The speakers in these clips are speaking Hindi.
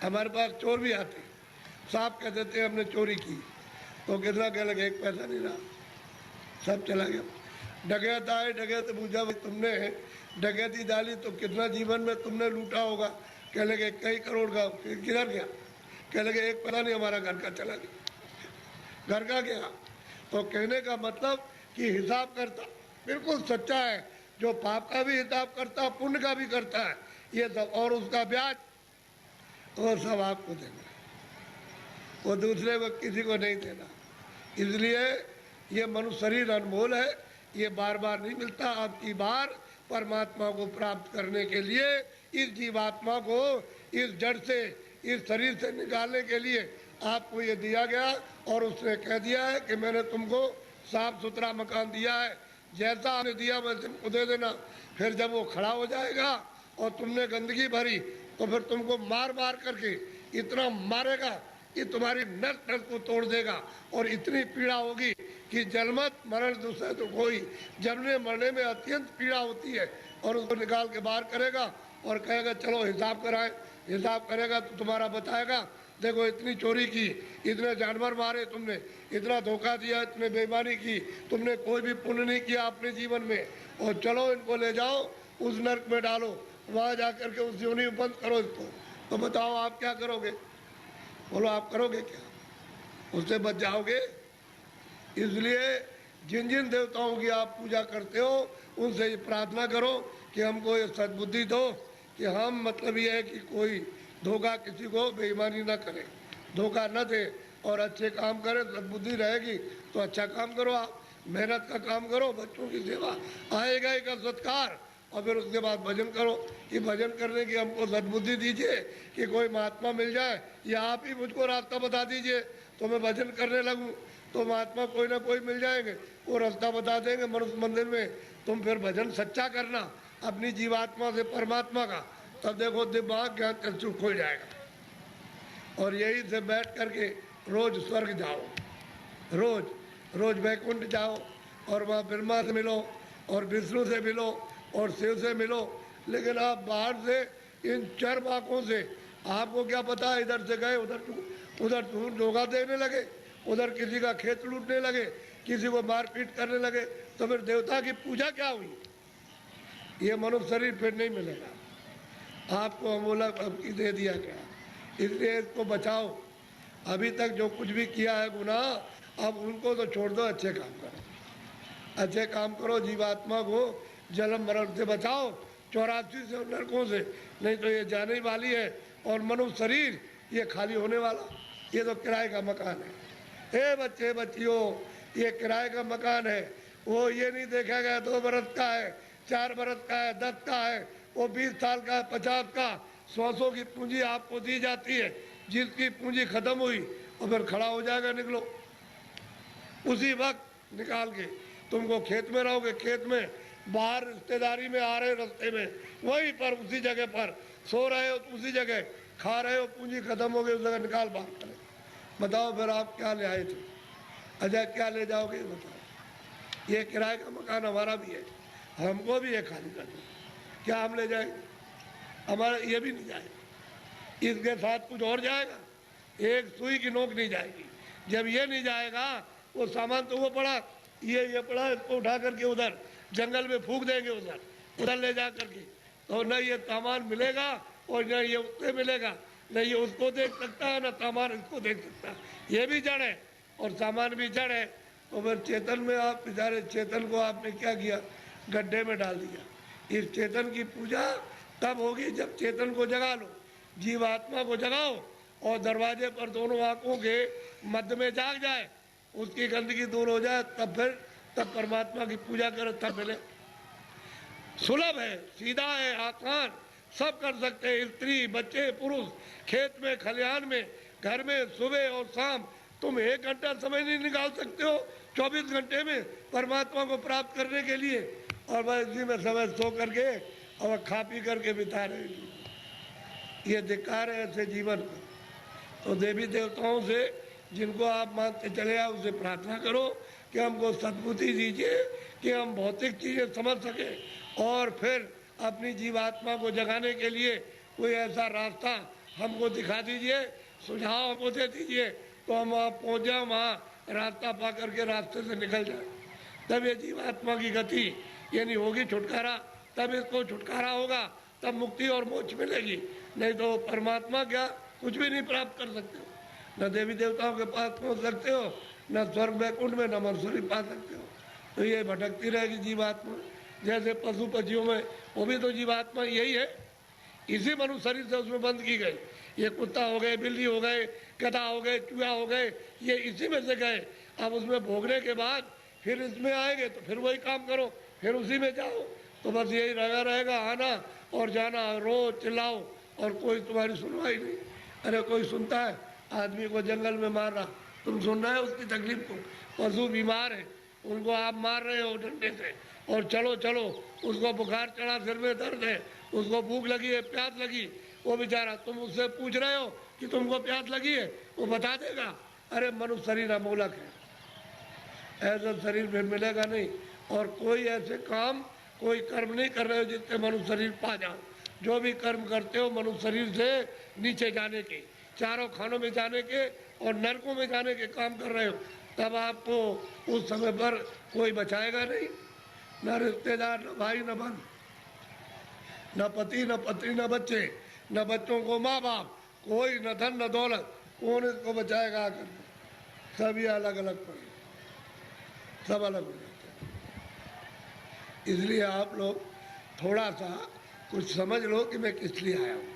हमारे पास चोर भी आते हैं, साफ कह देते हैं हमने चोरी की, तो कितना कह लगे एक पैसा नहीं रहा, सब चला गया। डकैत आए, डकैत पूछा भाई तुमने डकैती डाली तो कितना जीवन में तुमने लूटा होगा? कह लगे कई करोड़ का। किधर गया? कह लगे एक पता नहीं, हमारा घर का चला गया। घर का गया? तो कहने का मतलब कि हिसाब करता बिल्कुल सच्चा है, जो पाप का भी हिसाब करता पुण्य का भी करता है, ये सब, और उसका ब्याज वो सब आपको देना, वो दूसरे को किसी को नहीं देना। इसलिए ये मनुष्य शरीर अनमोल है, ये बार बार नहीं मिलता। अब की बार परमात्मा को प्राप्त करने के लिए इस जीवात्मा को इस जड़ से, इस शरीर से निकालने के लिए आपको ये दिया गया, और उसने कह दिया है कि मैंने तुमको साफ सुथरा मकान दिया है, जैसा आपने दिया वैसे तुमको दे देना। फिर जब वो खड़ा हो जाएगा और तुमने गंदगी भरी तो फिर तुमको मार मार करके इतना मारेगा कि तुम्हारी नस नस को तोड़ देगा, और इतनी पीड़ा होगी कि जन्मत मरण दूसरे तो कोई, जन्मने मरने में अत्यंत पीड़ा होती है। और उसको निकाल के बाहर करेगा और कहेगा चलो हिसाब कराए। हिसाब करेगा तो तुम्हारा बताएगा देखो इतनी चोरी की, इतने जानवर मारे तुमने, इतना धोखा दिया, इतने बेईमानी की, तुमने कोई भी पुण्य नहीं किया अपने जीवन में, और चलो इनको ले जाओ उस नर्क में डालो, वहाँ जा करके उस योनि में बंद करो इसको। तो बताओ आप क्या करोगे? बोलो आप करोगे क्या? उससे बच जाओगे? इसलिए जिन जिन देवताओं की आप पूजा करते हो उनसे ये प्रार्थना करो कि हमको ये सद्बुद्धि दो कि हम, मतलब ये है कि कोई धोखा, किसी को बेईमानी न करे, धोखा न दे, और अच्छे काम करे। सद्बुद्धि रहेगी तो अच्छा काम करो, आप मेहनत का काम करो, बच्चों की सेवा, आएगा एक सत्कार, और फिर उसके बाद भजन करो कि भजन करने की हमको सद्बुद्धि दीजिए कि कोई महात्मा मिल जाए, या आप ही मुझको रास्ता बता दीजिए तो मैं भजन करने लगूं। तो महात्मा कोई ना कोई मिल जाएंगे, वो रास्ता बता देंगे मनुष्य मंदिर में। तुम फिर भजन सच्चा करना अपनी जीवात्मा से परमात्मा का, तब देखो दिमाग ज्ञान चक्षु खुल जाएगा। और यही से बैठ करके रोज स्वर्ग जाओ, रोज रोज वैकुंठ जाओ, और वहाँ ब्रह्मा से मिलो, और विष्णु से मिलो, और शिव से मिलो। लेकिन आप बाहर से इन चर आँखों से आपको क्या पता है, इधर से गए उधर धोखा देने लगे, उधर किसी का खेत लूटने लगे, किसी को मारपीट करने लगे, तो फिर देवता की पूजा क्या हुई? ये मनुष्य शरीर फिर नहीं मिलेगा आपको, अमोला दे दिया गया। इसलिए इसको बचाओ। अभी तक जो कुछ भी किया है गुनाह, अब उनको तो छोड़ दो, अच्छे काम करो, अच्छे काम करो, जीवात्मा को जन्म मरण से बचाओ, 84 से नरकों से, नहीं तो ये जाने वाली है। और मनुष्य शरीर ये खाली होने वाला, ये तो किराए का मकान है। हे बच्चे बच्चियों, ये किराए का मकान है, वो ये नहीं देखा गया 2 बरस का है, 4 बरस का है, 10 का है, वो 20 साल का है, 50 का, 100 की पूंजी आपको दी जाती है। जिसकी पूंजी खत्म हुई और फिर खड़ा हो जाएगा, निकलो उसी वक्त निकाल के। तुमको खेत में रहोगे, खेत में, बाहर रिश्तेदारी में आ रहे रास्ते में, वहीं पर उसी जगह पर सो रहे हो, उसी जगह खा रहे हो, पूंजी खत्म हो गई, उस जगह निकाल बाहर करें। बताओ फिर आप क्या ले आए थे? अच्छा क्या ले जाओगे बताओ? ये किराए का मकान हमारा भी है, हमको भी है खाली करना, क्या हम ले जाएंगे? हमारा ये भी नहीं जाएगा, इसके साथ कुछ और जाएगा, एक सुई की नोक नहीं जाएगी। जब ये नहीं जाएगा, वो सामान तो वो पड़ा, ये पड़ा, इसको उठा करके उधर जंगल में फूंक देंगे, उधर ले जा करके, तो न ये सामान मिलेगा और न ये उससे मिलेगा, न ये उसको देख सकता है, न सामान इसको देख सकता है। ये भी जड़ है और सामान भी जड़ है। तो फिर चेतन में आप बेचारे, चेतन को आपने क्या किया? गड्ढे में डाल दिया। इस चेतन की पूजा तब होगी जब चेतन को जगा लो, जीवात्मा को जगाओ, और दरवाजे पर दोनों आंखों के मध्य में जाग जाए, उसकी गंदगी दूर हो जाए, तब परमात्मा की पूजा करो, तब मिले। सुलभ है, सीधा है, आसान, सब कर सकते हैं, स्त्री बच्चे पुरुष, खेत में खलिहान में, घर में, सुबह और शाम। तुम 1 घंटा समय नहीं निकाल सकते हो 24 घंटे में परमात्मा को प्राप्त करने के लिए, और बस इसी में समय सो करके और खा पी करके बिता रहे। ये धिक्कार है ऐसे जीवन का। तो देवी देवताओं से जिनको आप मानते चले आओ, उससे प्रार्थना करो कि हमको सद्बुद्धि दीजिए कि हम भौतिक चीज़ें समझ सकें, और फिर अपनी जीवात्मा को जगाने के लिए कोई ऐसा रास्ता हमको दिखा दीजिए, सुझाव हमको दे दीजिए, तो हम वहाँ पहुँच जाए, वहाँ रास्ता पा करके रास्ते से निकल जाए। तब ये जीवात्मा की गति यानी होगी छुटकारा, तब इसको छुटकारा होगा, तब मुक्ति और मोक्ष मिलेगी। नहीं तो परमात्मा क्या कुछ भी नहीं प्राप्त कर सकते हो, न देवी देवताओं के पास पहुँच सकते हो, न स्वर्ग वैकुंठ में, न मंसूरी पा सकते हो। तो ये भटकती रहेगी जीवात्मा। जैसे पशु पक्षियों में वो भी तो जीवात्मा यही है, इसी मनुष्य शरीर से उसमें बंद की गई। ये कुत्ता हो गए, बिल्ली हो गए, गधा हो गए, चूहा हो गए, ये इसी में से गए। अब उसमें भोगने के बाद फिर इसमें आएंगे तो फिर वही काम करो, फिर उसी में जाओ। तो बस यही लगा रहेगा, आना और जाना, रो चिल्लाओ और कोई तुम्हारी सुनवाई नहीं। अरे कोई सुनता है? आदमी को जंगल में मार रहा, तुम सुन रहे हो उसकी तकलीफ को? पशु बीमार है, उनको आप मार रहे हो डंडे से, और चलो चलो, उसको बुखार चढ़ा, सिर में दर्द है, उसको भूख लगी है, प्यास लगी, वो बेचारा, तुम उससे पूछ रहे हो कि तुमको प्यास लगी है, वो बता देगा? अरे मनुष्य शरीर अमोलक है, ऐसा शरीर फिर मिलेगा नहीं। और कोई ऐसे काम, कोई कर्म नहीं कर रहे हो जिससे मनुष्य शरीर पा जाओ। जो भी कर्म करते हो मनुष्य शरीर से नीचे जाने के, चारों खानों में जाने के और नरकों में जाने के काम कर रहे हो, तब आपको उस समय पर कोई बचाएगा नहीं। न रिश्तेदार, न भाई, न बहन, न पति, न पत्नी, न बच्चे, न बच्चों को माँ बाप, कोई न धन न दौलत, कौन इसको बचाएगा आकर? सभी अलग अलग पड़े, सब अलग हो जाते हैं। इसलिए आप लोग थोड़ा सा कुछ समझ लो कि मैं किस लिए आया हूँ।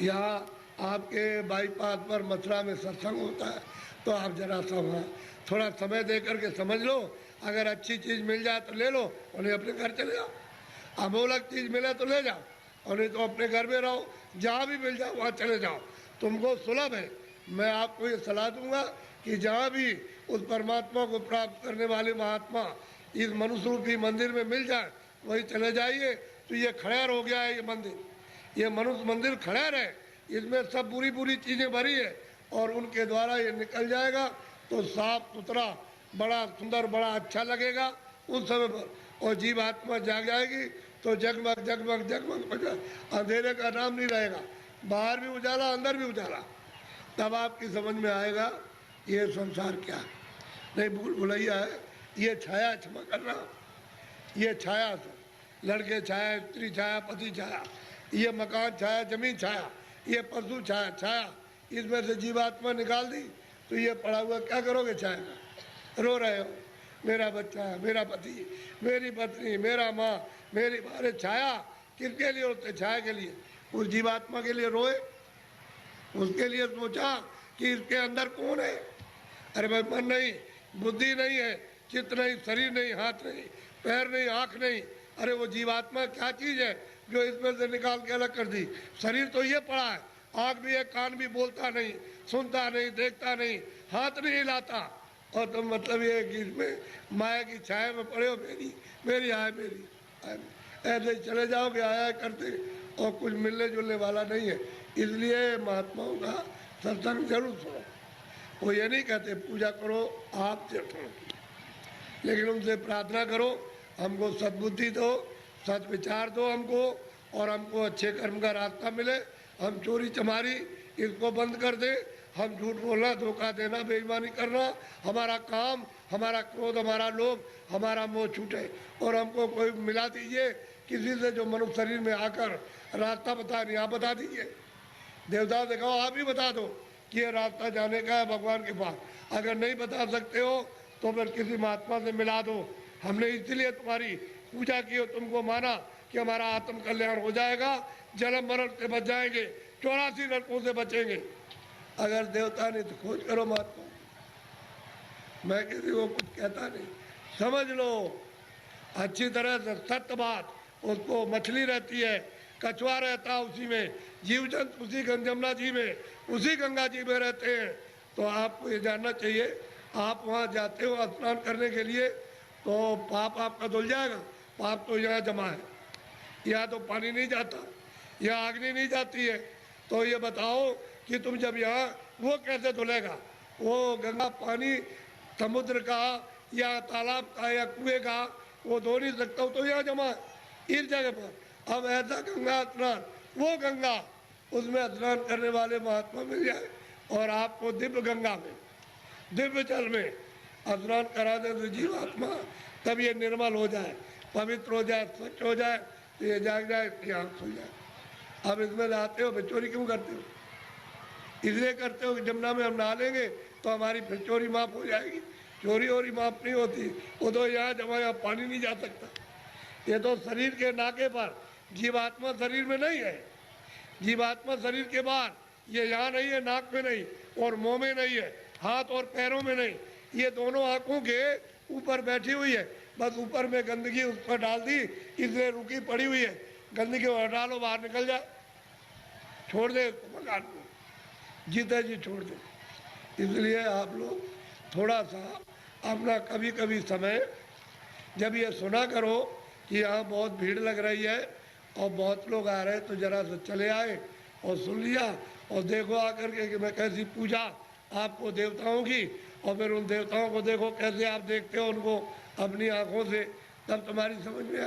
यहाँ आपके बाईपास पर मथुरा में सत्संग होता है, तो आप जरा सा वहाँ थोड़ा समय दे करके समझ लो। अगर अच्छी चीज़ मिल जाए तो ले लो, और नहीं अपने घर चले जाओ। अमोलक चीज़ मिले तो ले जाओ, और नहीं तो अपने घर में रहो। जहाँ भी मिल जाओ वहाँ चले जाओ, तुमको सुलभ है। मैं आपको ये सलाह दूंगा कि जहाँ भी उस परमात्मा को प्राप्त करने वाले महात्मा इस मनुष्य रूपी मंदिर में मिल जाए, वही चले जाइए। तो ये खड़ेर हो गया है, ये मंदिर, ये मनुष्य मंदिर खड़ेर है, इसमें सब बुरी बुरी चीज़ें भरी है, और उनके द्वारा ये निकल जाएगा तो साफ सुथरा, बड़ा सुंदर, बड़ा अच्छा लगेगा उस समय पर। और जीवात्मा जाग जाएगी तो जगमग जगमग जगमग बजा, अंधेरे का नाम नहीं रहेगा, बाहर भी उजाला, अंदर भी उजाला। तब आपकी समझ में आएगा ये संसार क्या है। नहीं भूल भुलैया है, ये छाया, क्षमा करना, ये छाया से लड़के छाया, स्त्री छाया, पति छाया, ये मकान छाया, जमीन छाया, ये पशु छाया, छाया, इसमें से जीवात्मा निकाल दी तो ये पड़ा हुआ क्या करोगे? छाया का रो रहे हो, मेरा बच्चा है, मेरा पति, मेरी पत्नी, मेरा माँ, मेरी बारे। छाया किसके लिए होते? छाया के लिए। उस जीवात्मा के लिए रोए, उसके लिए सोचा कि इसके अंदर कौन है। अरे भाई मन नहीं, बुद्धि नहीं है, चित्त नहीं, शरीर नहीं, हाथ नहीं, पैर नहीं, आँख नहीं। अरे वो जीवात्मा क्या चीज़ है जो इसमें से निकाल के अलग कर दी? शरीर तो ये पड़ा है, आँख भी है, कान भी, बोलता नहीं, सुनता नहीं, देखता नहीं, हाथ नहीं हिलाता, और तो मतलब ये है कि इसमें माया की छाया में पड़े हो, मेरी मेरी आय, मेरी आय। ऐसे चले जाओगे आया करते, और कुछ मिलने जुलने वाला नहीं है। इसलिए महात्माओं का सत्संग जरूर सुनो। वो ये नहीं कहते पूजा करो आप तीर्थों की, लेकिन उनसे प्रार्थना करो हमको सद्बुद्धि दो, सद विचार दो हमको, और हमको अच्छे कर्म का रास्ता मिले। हम चोरी चमारी इसको बंद कर दे, हम झूठ बोलना, धोखा देना, बेईमानी करना, हमारा काम, हमारा क्रोध, हमारा लोभ, हमारा मोह छूटे। और हमको कोई मिला दीजिए किसी से जो मनुष्य शरीर में आकर रास्ता बता नहीं, आप बता दीजिए। देवता से कहो आप ही बता दो कि ये रास्ता जाने का है भगवान के पास। अगर नहीं बता सकते हो तो फिर किसी महात्मा से मिला दो। हमने इसलिए तुम्हारी पूजा की हो, तुमको माना कि हमारा आत्म कल्याण हो जाएगा, जन्म मरण से बच जाएंगे, 84 नरकों से बचेंगे। अगर देवता नहीं तो खोज करो महात्मा। मैं किसी को कुछ कहता नहीं, समझ लो अच्छी तरह से सत्य बात। उसको मछली रहती है, कछुआ रहता है उसी में, जीव जंतु उसी जमुना जी में, उसी गंगा जी में रहते हैं। तो आपको ये जानना चाहिए, आप वहाँ जाते हो स्नान करने के लिए तो पाप आपका धुल जाएगा। पाप तो यहाँ जमा है, यहाँ तो पानी नहीं जाता, यहाँ अग्नि नहीं जाती है। तो ये बताओ कि तुम जब यहाँ, वो कैसे धुलेगा? वो गंगा पानी समुद्र का या तालाब का या कुएं का वो धो नहीं सकता, तो यहाँ जमा है इस जगह पर। अब ऐसा गंगा स्नान, वो गंगा उसमें स्नान करने वाले महात्मा मिल जाए और आपको दिव्य गंगा में, दिव्य जल में स्नान करा दे तो जीवात्मा तब ये निर्मल हो जाए, पवित्र हो जाए, स्वच्छ हो जाए, तो ये जाग जाए, इसकी आँख खुल जाए। अब इसमें नहाते हो, फिर चोरी क्यों करते हो? इसलिए करते हो कि जमुना में हम नहा लेंगे तो हमारी फिर चोरी माफ हो जाएगी। चोरी वोरी माफ नहीं होती, वो तो यहाँ जमा, यहाँ पानी नहीं जा सकता। ये तो शरीर के नाके पर, जीवात्मा शरीर में नहीं है। जीवात्मा शरीर के बाहर, ये यहाँ नहीं है, नाक में नहीं और मुंह में नहीं है, हाथ और पैरों में नहीं, ये दोनों आंखों के ऊपर बैठी हुई है। बस ऊपर में गंदगी उस पर डाल दी, इसलिए रुकी पड़ी हुई है। गंदगी को हटा लो, बाहर निकल जाए, छोड़ दे उसको मकान को, जीते जी छोड़ दे। इसलिए आप लोग थोड़ा सा अपना कभी कभी समय, जब ये सुना करो कि यहाँ बहुत भीड़ लग रही है और बहुत लोग आ रहे हैं, तो जरा से चले आए और सुन लिया और देखो आकर के कि मैं कैसी पूजा आपको देवताओं की, और फिर उन देवताओं को देखो कैसे आप देखते हो उनको अपनी आंखों से, तब तुम्हारी समझ में